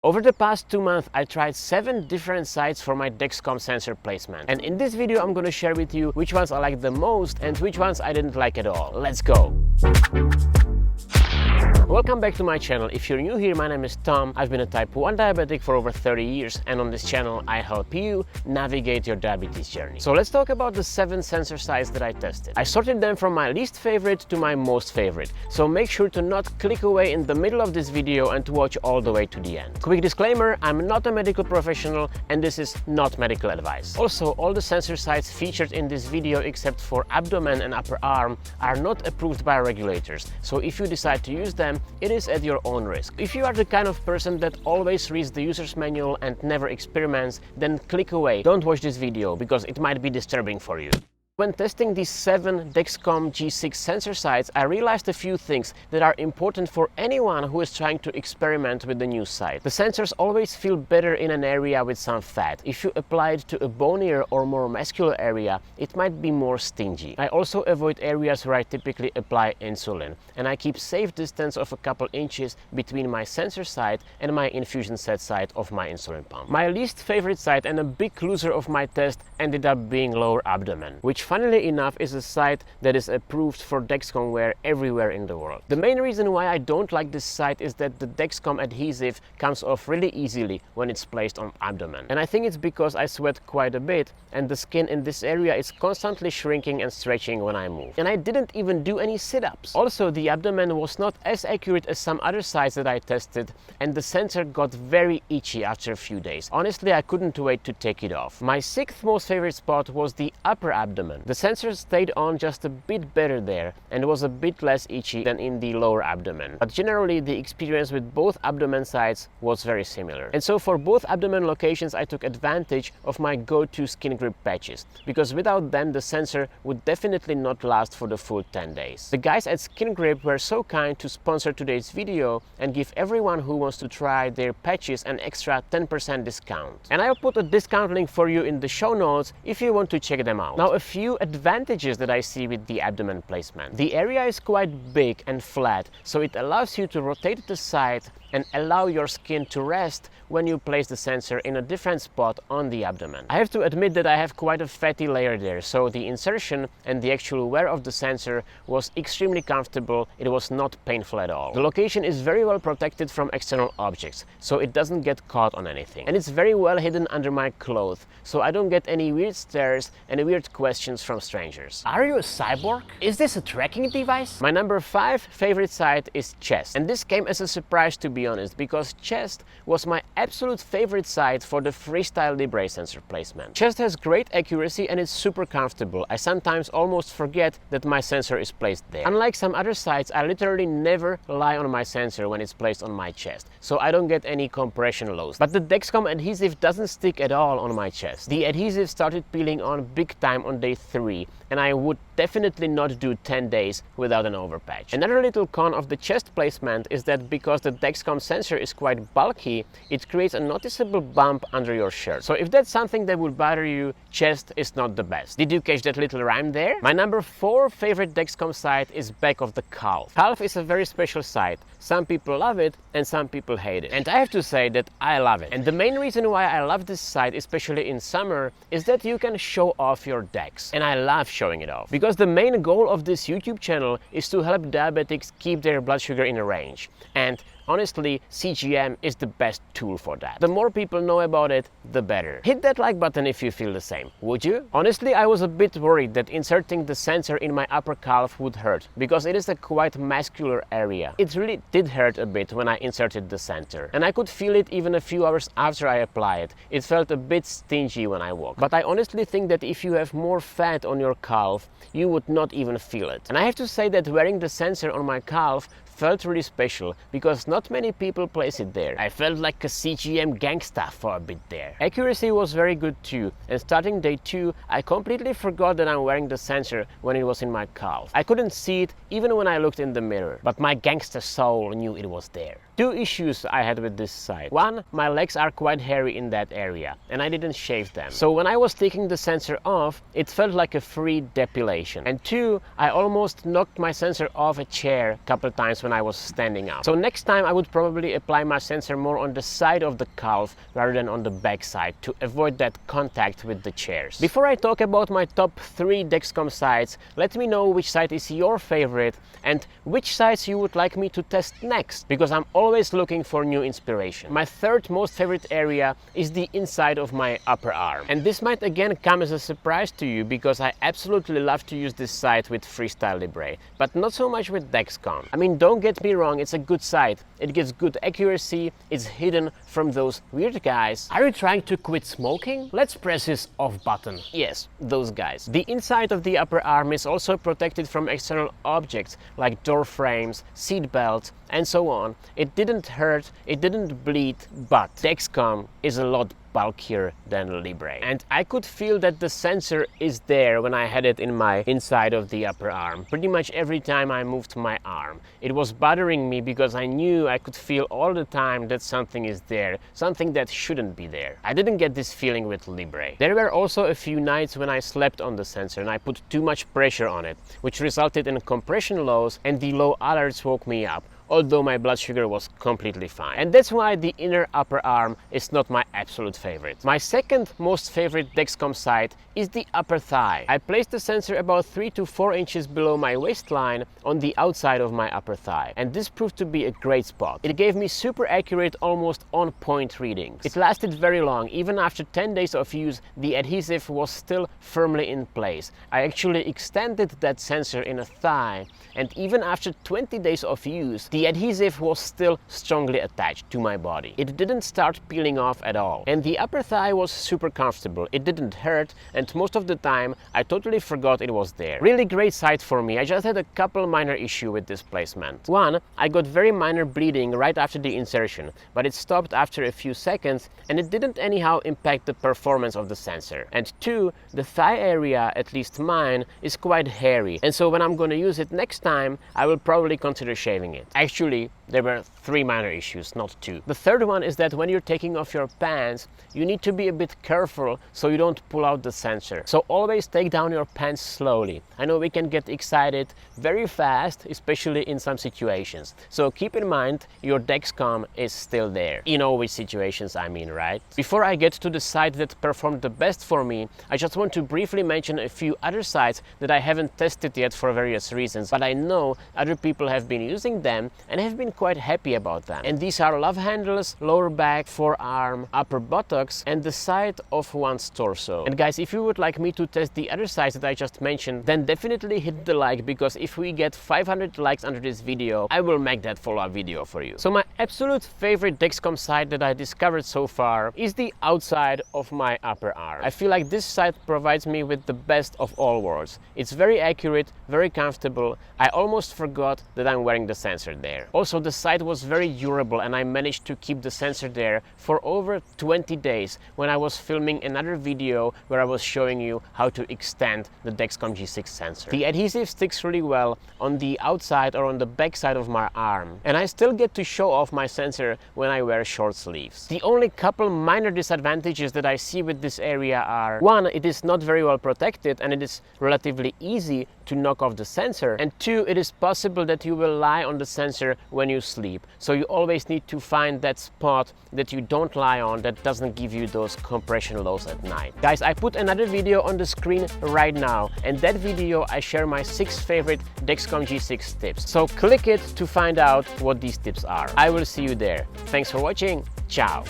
Over the past 2 months, I tried 7 different sites for my Dexcom sensor placement. And in this video, I'm gonna share with you which ones I like the most and which ones I didn't like at all. Let's go! Welcome back to my channel. If you're new here, my name is Tom. I've been a type 1 diabetic for over 30 years, and on this channel I help you navigate your diabetes journey. So let's talk about the 7 sensor sites that I tested. I sorted them from my least favorite to my most favorite, so make sure to not click away in the middle of this video and to watch all the way to the end. Quick disclaimer, I'm not a medical professional and this is not medical advice. Also, all the sensor sites featured in this video except for abdomen and upper arm are not approved by regulators, so if you decide to use them, it is at your own risk. If you are the kind of person that always reads the user's manual and never experiments, then click away. Don't watch this video because it might be disturbing for you. When testing these 7 Dexcom G6 sensor sites, I realized a few things that are important for anyone who is trying to experiment with the new site. The sensors always feel better in an area with some fat. If you apply it to a bonier or more muscular area, it might be more stingy. I also avoid areas where I typically apply insulin, and I keep safe distance of a couple inches between my sensor site and my infusion set site of my insulin pump. My least favorite site and a big loser of my test ended up being lower abdomen, which funnily enough is a site that is approved for Dexcom wear everywhere in the world. The main reason why I don't like this site is that the Dexcom adhesive comes off really easily when it's placed on abdomen. And I think it's because I sweat quite a bit and the skin in this area is constantly shrinking and stretching when I move. And I didn't even do any sit-ups. Also, the abdomen was not as accurate as some other sites that I tested, and the sensor got very itchy after a few days. Honestly, I couldn't wait to take it off. My 6th most favorite spot was the upper abdomen. The sensor stayed on just a bit better there and was a bit less itchy than in the lower abdomen. But generally, the experience with both abdomen sites was very similar. And so for both abdomen locations, I took advantage of my go-to skin grip patches, because without them, the sensor would definitely not last for the full 10 days. The guys at Skin Grip were so kind to sponsor today's video and give everyone who wants to try their patches an extra 10% discount. And I'll put a discount link for you in the show notes if you want to check them out. Now, a few advantages that I see with the abdomen placement. The area is quite big and flat, so it allows you to rotate the site and allow your skin to rest when you place the sensor in a different spot on the abdomen. I have to admit that I have quite a fatty layer there, so the insertion and the actual wear of the sensor was extremely comfortable. It was not painful at all. The location is very well protected from external objects, so it doesn't get caught on anything. And it's very well hidden under my clothes, so I don't get any weird stares and weird questions from strangers. Are you a cyborg? Is this a tracking device? My number 5 favorite site is chest. And this came as a surprise, to be honest, because chest was my absolute favorite site for the Freestyle Libre sensor placement. Chest has great accuracy and it's super comfortable. I sometimes almost forget that my sensor is placed there. Unlike some other sites, I literally never lie on my sensor when it's placed on my chest, so I don't get any compression loss. But the Dexcom adhesive doesn't stick at all on my chest. The adhesive started peeling on big time on day 3, and I would definitely not do 10 days without an overpatch. Another little con of the chest placement is that because the Dexcom sensor is quite bulky, it creates a noticeable bump under your shirt. So if that's something that would bother you, chest is not the best. Did you catch that little rhyme there? My number 4 favorite Dexcom site is back of the calf. Calf is a very special site. Some people love it and some people hate it. And I have to say that I love it. And the main reason why I love this site, especially in summer, is that you can show off your Dex. And I love showing it off, because the main goal of this YouTube channel is to help diabetics keep their blood sugar in a range. And honestly, CGM is the best tool for that. The more people know about it, the better. Hit that like button if you feel the same, would you? Honestly, I was a bit worried that inserting the sensor in my upper calf would hurt, because it is a quite muscular area. It really did hurt a bit when I inserted the sensor, and I could feel it even a few hours after I applied it. It felt a bit stingy when I walked. But I honestly think that if you have more fat on your calf, you would not even feel it. And I have to say that wearing the sensor on my calf felt really special, because not many people place it there. I felt like a CGM gangsta for a bit there. Accuracy was very good too, and starting day 2, I completely forgot that I'm wearing the sensor when it was in my calf. I couldn't see it even when I looked in the mirror, but my gangster soul knew it was there. 2 issues I had with this site. 1, my legs are quite hairy in that area, and I didn't shave them. So when I was taking the sensor off, it felt like a free depilation. And 2, I almost knocked my sensor off a chair a couple times when when I was standing up. So next time I would probably apply my sensor more on the side of the calf rather than on the back side to avoid that contact with the chairs. Before I talk about my top 3 Dexcom sites, let me know which site is your favorite and which sites you would like me to test next, because I'm always looking for new inspiration. My third most favorite area is the inside of my upper arm. And this might again come as a surprise to you, because I absolutely love to use this site with Freestyle Libre, but not so much with Dexcom. I mean, don't get me wrong, it's a good site. It gives good accuracy, it's hidden from those weird guys. Are you trying to quit smoking? Let's press this off button. Yes, those guys. The inside of the upper arm is also protected from external objects like door frames, seat belts, and so on. It didn't hurt, it didn't bleed, but Dexcom is a lot bulkier than Libre. And I could feel that the sensor is there when I had it in my inside of the upper arm. Pretty much every time I moved my arm. It was bothering me because I knew I could feel all the time that something is there, something that shouldn't be there. I didn't get this feeling with Libre. There were also a few nights when I slept on the sensor and I put too much pressure on it, which resulted in compression lows, and the low alerts woke me up, although my blood sugar was completely fine. And that's why the inner upper arm is not my absolute favorite. My second most favorite Dexcom site is the upper thigh. I placed the sensor about 3 to 4 inches below my waistline on the outside of my upper thigh, and this proved to be a great spot. It gave me super accurate, almost on-point readings. It lasted very long. Even after 10 days of use, the adhesive was still firmly in place. I actually extended that sensor in a thigh, and even after 20 days of use, the adhesive was still strongly attached to my body. It didn't start peeling off at all. And the upper thigh was super comfortable. It didn't hurt, and most of the time I totally forgot it was there. Really great site for me. I just had a couple minor issues with this placement. One, I got very minor bleeding right after the insertion, but it stopped after a few seconds and it didn't anyhow impact the performance of the sensor. And two, the thigh area, at least mine, is quite hairy, and so when I'm going to use it next time, I will probably consider shaving it. Actually, there were 3 minor issues, not 2. The third one is that when you're taking off your pants, you need to be a bit careful so you don't pull out the sensor. So always take down your pants slowly. I know we can get excited very fast, especially in some situations. So keep in mind your Dexcom is still there. You know which situations I mean, right? Before I get to the site that performed the best for me, I just want to briefly mention a few other sites that I haven't tested yet for various reasons, but I know other people have been using them and have been quite happy about them. And these are love handles, lower back, forearm, upper buttocks, and the side of one's torso. And guys, if you would like me to test the other sites that I just mentioned, then definitely hit the like, because if we get 500 likes under this video, I will make that follow-up video for you. So my absolute favorite Dexcom site that I discovered so far is the outside of my upper arm. I feel like this site provides me with the best of all worlds. It's very accurate, very comfortable. I almost forgot that I'm wearing the sensor there. Also, the site was very durable and I managed to keep the sensor there for over 20 days when I was filming another video where I was showing you how to extend the Dexcom G6 sensor. The adhesive sticks really well on the outside or on the back side of my arm, and I still get to show off my sensor when I wear short sleeves. The only couple minor disadvantages that I see with this area are: one, it is not very well protected and it is relatively easy to knock off the sensor, and two, it is possible that you will lie on the sensor when you sleep, so you always need to find that spot that you don't lie on that doesn't give you those compression lows at night. Guys, I put another video on the screen right now, and that video I share my 6 favorite Dexcom G6 tips, so click it to find out what these tips are. I will see you there. Thanks for watching. Ciao.